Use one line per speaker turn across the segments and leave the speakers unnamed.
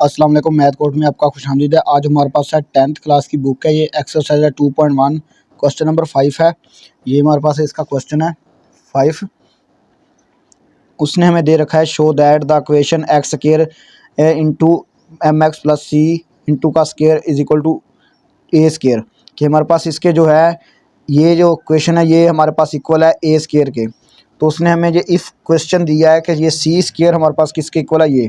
अस्सलाम वालेकुम। Math course में आपका खुशामदीद है। आज हमारे पास है 10th क्लास की बुक है। ये एक्सरसाइज है 2.1, क्वेश्चन नंबर 5 है। ये हमारे पास है, इसका क्वेश्चन है 5। उसने हमें दे रखा है show that the equation X square into M x plus C into का square is equal to A square. कि हमारे पास इसके जो है ये जो क्वेश्चन है ये हमारे पास इक्वल है ए स्क्वायर के। तो उसने हमें ये इफ़ क्वेश्चन दिया है कि ये सी स्क्वायर हमारे पास किसके इक्वल है ये।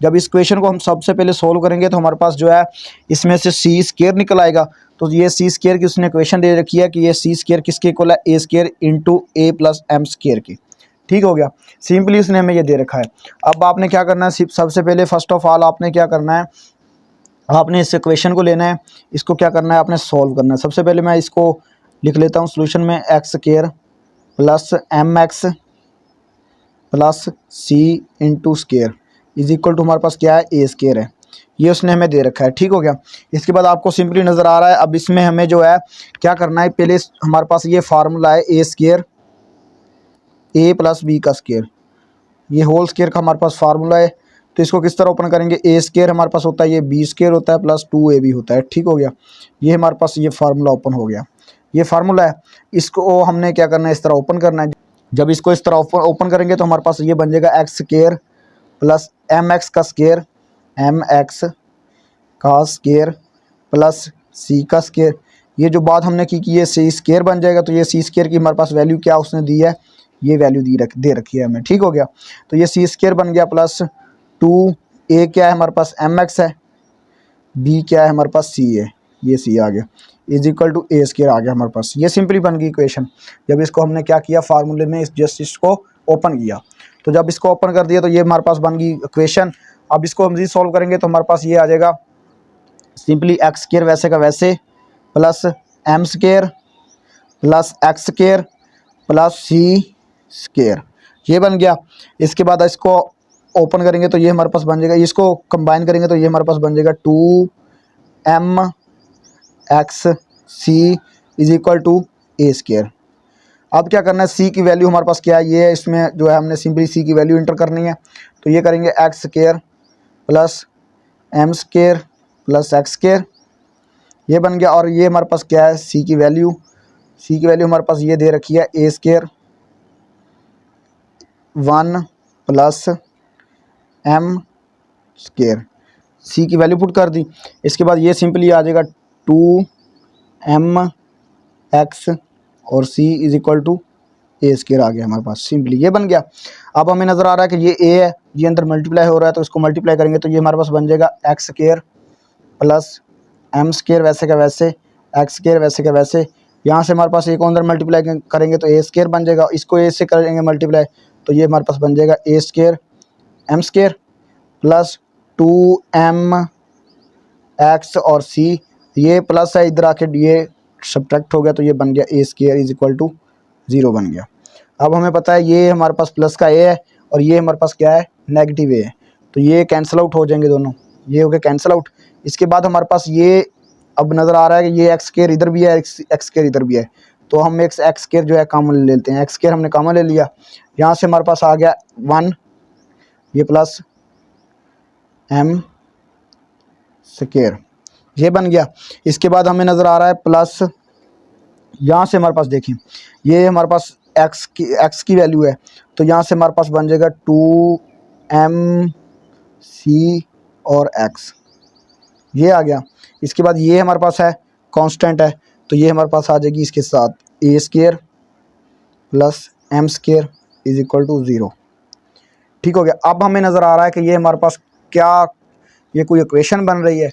जब इस क्वेश्चन को हम सबसे पहले सोल्व करेंगे तो हमारे पास जो है इसमें से सी स्क्वायर निकल आएगा। तो ये सी स्क्वायर की उसने क्वेश्चन दे रखी है कि ये सी स्क्वायर किसके इक्वल है, ए स्क्वायर इंटू ए प्लस एम स्क्वायर की। ठीक हो गया, सिंपली उसने हमें ये दे रखा है। अब आपने क्या करना है, सबसे पहले फर्स्ट ऑफ ऑल आपने क्या करना है, आपने इस इक्वेशन को लेना है, इसको क्या करना है, आपने सॉल्व करना है। सबसे पहले मैं इसको लिख लेता हूँ सोल्यूशन में, x square plus m x plus C into square is equal to हमारे पास क्या है, ए स्क्वायर है। ये उसने हमें दे रखा है। ठीक हो गया, इसके बाद आपको सिंपली नज़र आ रहा है। अब इसमें हमें जो है क्या करना है, पहले हमारे पास ये फार्मूला है ए स्क्वायर ए प्लस बी का स्क्वायर, ये होल स्क्वायर का हमारे पास फार्मूला है। तो इसको किस तरह ओपन करेंगे, ए स्क्वायर हमारे पास होता है, ये बी स्क्वायर होता है प्लस 2ab होता है। ठीक हो गया, ये हमारे पास ये फार्मूला ओपन हो गया। ये फार्मूला है, इसको हमने क्या करना है, इस तरह ओपन करना है। जब इसको इस तरह ओपन करेंगे तो हमारे पास ये बन जाएगा x square plus m x का स्क्वायर, एम एक्स का स्क्वायर प्लस सी का स्क्वायर। ये जो बात हमने की कि ये सी स्क्वायर बन जाएगा, तो ये सी स्क्वायर की हमारे पास वैल्यू क्या उसने दी है, ये वैल्यू दे रखी है हमें। ठीक हो गया, तो ये सी स्क्वायर बन गया प्लस 2a क्या है हमारे पास, एम एक्स है, b क्या है हमारे पास, c है, ये c आ गया, is equal to A square आ गया हमारे पास। ये सिंपली बन गई इक्वेशन। जब इसको हमने क्या किया, फार्मूले में जस्ट इसको ओपन किया, तो जब इसको ओपन कर दिया तो ये हमारे पास बन गई इक्वेशन। अब इसको हम जी सॉल्व करेंगे तो हमारे पास ये आ जाएगा सिंपली एक्स स्क्वायर वैसे का वैसे plus M square plus x square plus C square, ये बन गया। इसके बाद इसको ओपन करेंगे तो ये हमारे पास बन जाएगा, इसको कंबाइन करेंगे तो ये हमारे पास बन जाएगा 2m x c is equal to A square. अब क्या करना है, सी की वैल्यू हमारे पास क्या है, ये है, इसमें जो है हमने सिंपली सी की वैल्यू इंटर करनी है। तो ये करेंगे x square plus M square plus x square, ये बन गया। और ये हमारे पास क्या है, सी की वैल्यू हमारे पास ये दे रखी है, ए स्क्वायर 1 प्लस एम स्क्वायर, सी की वैल्यू पुट कर दी। इसके बाद ये सिंपली आ जाएगा 2m एक्स और c is equal to A square आ गया हमारे पास, सिंपली ये बन गया। अब हमें नज़र आ रहा है कि ये a है, ये अंदर मल्टीप्लाई हो रहा है, तो इसको मल्टीप्लाई करेंगे तो ये हमारे पास बन जाएगा x square plus M square वैसे का वैसे, एक्स स्क्वायर वैसे का वैसे। यहाँ से हमारे पास एक अंदर मल्टीप्लाई करेंगे तो ए स्क्वायर बन जाएगा, इसको ए से करेंगे मल्टीप्लाई तो ये हमारे पास बन जाएगा A square M square plus 2m X और c, ये प्लस है इधर आके ये सब्ट्रैक्ट हो गया तो ये बन गया ए स्क्वायर इज इक्वल टू 0 बन गया। अब हमें पता है ये हमारे पास प्लस का ए है और ये हमारे पास क्या है, नेगेटिव ए है, तो ये कैंसिल आउट हो जाएंगे दोनों, ये हो गया कैंसिल आउट। इसके बाद हमारे पास ये अब नज़र आ रहा है कि ये एक्स स्क्वायर इधर भी है, एक्स स्क्वायर इधर भी है, तो हम एक्स स्क्वायर जो है कॉमन ले लेते हैं। एक्स स्क्वायर हमने कॉमन ले लिया, यहाँ से हमारे पास आ गया 1, ये प्लस एम स्क्वायर, ये बन गया। इसके बाद हमें नज़र आ रहा है प्लस, यहाँ से हमारे पास देखिए ये हमारे पास एक्स की वैल्यू है, तो यहाँ से हमारे पास बन जाएगा 2m c और x, ये आ गया। इसके बाद ये हमारे पास है कांस्टेंट है, तो ये हमारे पास आ जाएगी इसके साथ A square plus M square is equal to 0। ठीक हो गया। अब हमें नज़र आ रहा है कि ये हमारे पास क्या, ये कोई इक्वेशन बन रही है,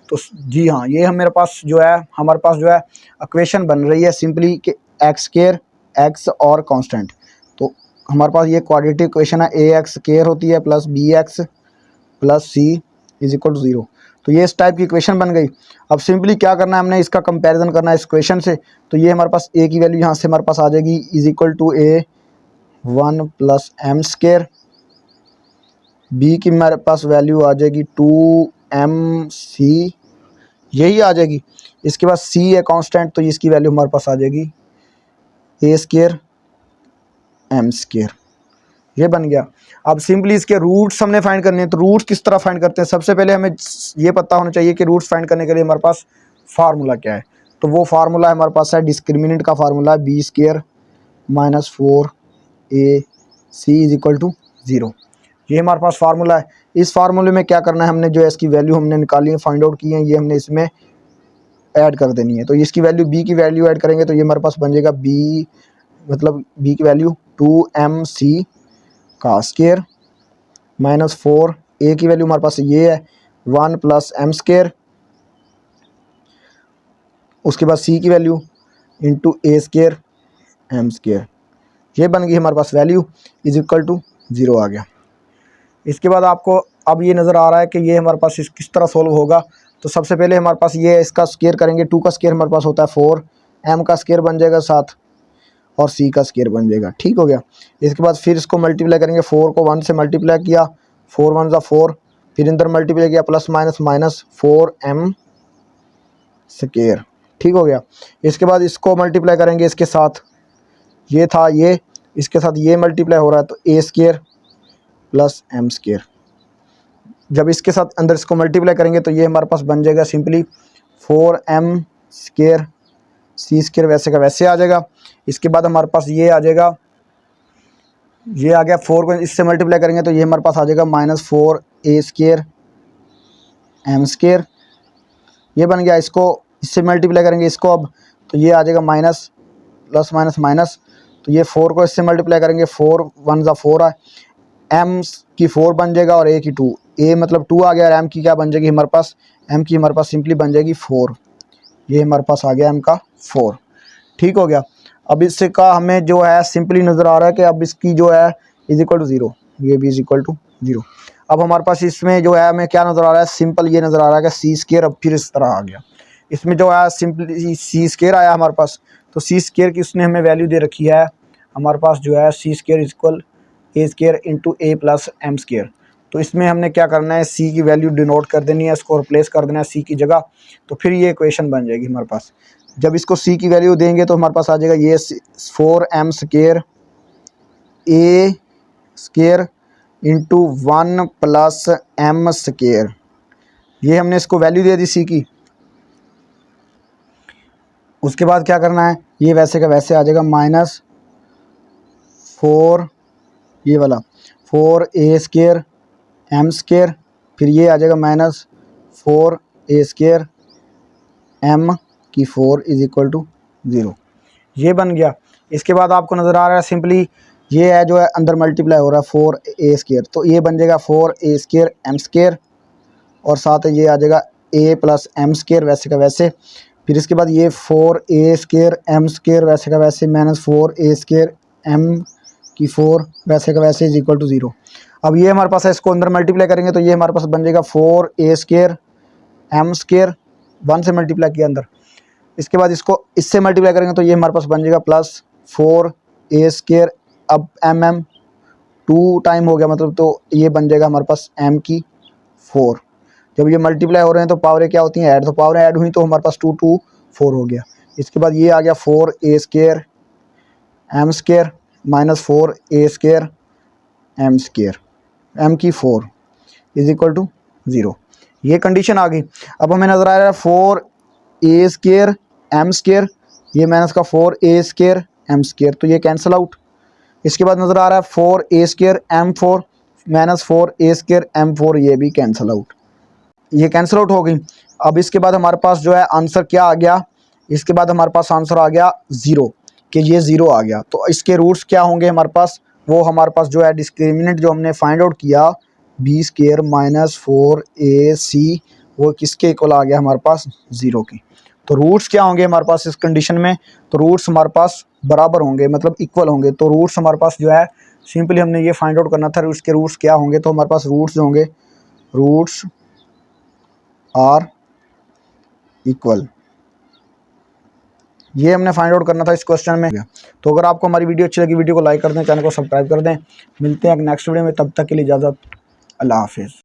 तो जी हाँ, ये मेरे पास जो है हमारे पास जो है इक्वेशन बन रही है सिंपली कि एक्स स्क्वायर एक्स और कांस्टेंट। तो हमारे पास ये क्वाड्रेटिक इक्वेशन है, ए एक्स स्क्वायर होती है plus b x plus c is equal to 0, तो ये इस टाइप की इक्वेशन बन गई। अब सिंपली क्या करना है, हमने इसका कंपैरिजन करना है इस इक्वेशन से। तो ये हमारे पास ए की वैल्यू यहाँ से हमारे पास आ जाएगी is equal to a 1 plus M square, b की हमारे पास वैल्यू आ जाएगी 2m c, यही आ जाएगी। इसके बाद c है कांस्टेंट, तो इसकी वैल्यू हमारे पास आ जाएगी ए स्क्वायर एम स्क्वायर, ये बन गया। अब सिंपली इसके रूट्स हमने फाइंड करने हैं, तो रूट्स किस तरह फाइंड करते हैं? सबसे पहले हमें ये पता होना चाहिए कि रूट्स फाइंड करने के लिए हमारे पास फार्मूला क्या है। तो वो फार्मूला हमारे पास है डिस्क्रिमिनेंट का फार्मूला है b² minus 4ac is equal to 0। ये हमारे पास फार्मूला है। इस फार्मूले में क्या करना है, हमने जो है इसकी वैल्यू हमने निकाली है, फाइंड आउट की है, ये हमने इसमें ऐड कर देनी है। तो इसकी वैल्यू b की वैल्यू ऐड करेंगे तो ये हमारे पास बन जाएगा b, मतलब b की वैल्यू 2mc का स्क्वायर माइनस 4a की वैल्यू हमारे पास ये है 1 प्लस m², उसके बाद c की वैल्यू इंटू a² m²। ये बन गई हमारे पास वैल्यू इज इक्वल टू 0 आ गया। इसके बाद आपको अब ये नज़र आ रहा है कि ये हमारे पास किस तरह सोल्व होगा। तो सबसे पहले हमारे पास ये इसका स्क्वायर करेंगे, 2 का स्क्वायर हमारे पास होता है 4, m का स्क्वायर बन जाएगा 7 और c का स्क्वायर बन जाएगा। ठीक हो गया। इसके बाद फिर इसको मल्टीप्लाई करेंगे, 4 को 1 से मल्टीप्लाई किया, 4 1 = 4, फिर अंदर मल्टीप्लाई किया प्लस माइनस माइनस 4m²। ठीक हो गया। इसके बाद इसको मल्टीप्लाई करेंगे इसके साथ, ये था ये, इसके साथ ये मल्टीप्लाई हो रहा है तो a² प्लस m²। जब इसके साथ अंदर इसको मल्टीप्लाई करेंगे तो ये हमारे पास बन जाएगा सिंपली 4m² c² वैसे का वैसे आ जाएगा। इसके बाद हमारे पास ये आ जाएगा, ये आ गया, 4 को इससे मल्टीप्लाई करेंगे तो ये हमारे पास आ जाएगा माइनस 4a² m²। ये बन गया। इसको इससे मल्टीप्लाई करेंगे इसको अब, तो ये आ जाएगा माइनस प्लस माइनस माइनस, तो ये 4 को इससे मल्टीप्लाई करेंगे, 4 1 = 4 है, m की 4 बन जाएगा और a की 2, a मतलब 2 आ गया और m की क्या बन जाएगी हमारे पास, m की हमारे पास सिंपली बन जाएगी 4। ये हमारे पास आ गया m का 4। ठीक हो गया। अब इससे का हमें जो है सिंपली नज़र आ रहा है कि अब इसकी जो है इज इक्वल टू 0, ये भी इज इक्वल टू 0। अब हमारे पास इसमें जो है हमें क्या नज़र आ रहा है, सिंपल ये नज़र आ रहा है कि c²। अब फिर इस तरह आ गया, इसमें जो है सिंपली c² आया हमारे पास, तो c² की उसने हमें वैल्यू दे रखी है हमारे पास जो है c² is equal a² into a plus m²। तो इसमें हमने क्या करना है, c की वैल्यू डिनोट कर देनी है, इसको रिप्लेस कर देना है c की जगह, तो फिर ये इक्वेशन बन जाएगी हमारे पास। जब इसको c की वैल्यू देंगे तो हमारे पास आ जाएगा ये 4m² a² into 1 plus m²। ये हमने इसको वैल्यू दे दी c की। उसके बाद क्या करना है, ये वैसे का वैसे आ जाएगा माइनस 4, ये वाला 4a² m², फिर ये आ जाएगा माइनस 4a² m की 4 इज इक्वल टू 0। ये बन गया। इसके बाद आपको नज़र आ रहा है सिंपली ये है जो है अंदर मल्टीप्लाई हो रहा है 4a², तो ये बन जाएगा 4a² m² और साथ ये आ जाएगा a प्लस m² वैसे का वैसे। फिर इसके बाद ये 4a² m² वैसे का वैसे माइनस 4a² m की 4 वैसे का वैसे इज इक्वल टू 0। अब ये हमारे पास है, इसको अंदर मल्टीप्लाई करेंगे तो ये हमारे पास बन जाएगा 4a² m², 1 से मल्टीप्लाई किया अंदर। इसके बाद इसको इससे मल्टीप्लाई करेंगे तो ये हमारे पास बन जाएगा प्लस 4a², अब m 2 टाइम हो गया मतलब, तो ये बन जाएगा हमारे पास m की 4। जब ये मल्टीप्लाई हो रहे हैं तो पावरें क्या होती हैं, ऐड, तो पावरें ऐड हुई तो हमारे पास 2 2 4 हो गया। इसके बाद ये आ गया 4a² m² minus 4a² m² m की 4 इज इक्वल टू 0। ये कंडीशन आ गई। अब हमें नज़र आ रहा है 4a² m², ये माइनस का 4a² m², तो ये कैंसिल आउट। इसके बाद नज़र आ रहा है 4a² m4 minus 4a² m4, ये भी कैंसिल आउट, ये कैंसिल आउट हो गई। अब इसके बाद हमारे पास जो है आंसर क्या आ गया, इसके बाद हमारे पास आंसर आ गया 0, कि ये 0 आ गया। तो इसके रूट्स क्या होंगे हमारे पास, वो हमारे पास जो है डिस्क्रिमिनेंट जो हमने फाइंड आउट किया b² माइनस 4ac, वो किसके इक्वल आ गया हमारे पास 0 की। तो रूट्स क्या होंगे हमारे पास इस कंडीशन में, तो रूट्स हमारे पास बराबर होंगे, मतलब इक्वल होंगे। तो रूट्स हमारे पास जो है सिंपली हमने ये फाइंड आउट करना था उसके रूट्स क्या होंगे। तो हमारे पास रूट्स जो होंगे, रूट्स आर इक्वल, ये हमने फाइंड आउट करना था इस क्वेश्चन में। तो अगर आपको हमारी वीडियो अच्छी लगी, वीडियो को लाइक कर दें, चैनल को सब्सक्राइब कर दें। मिलते हैं नेक्स्ट वीडियो में, तब तक के लिए इजाज़त, अल्लाह हाफिज़।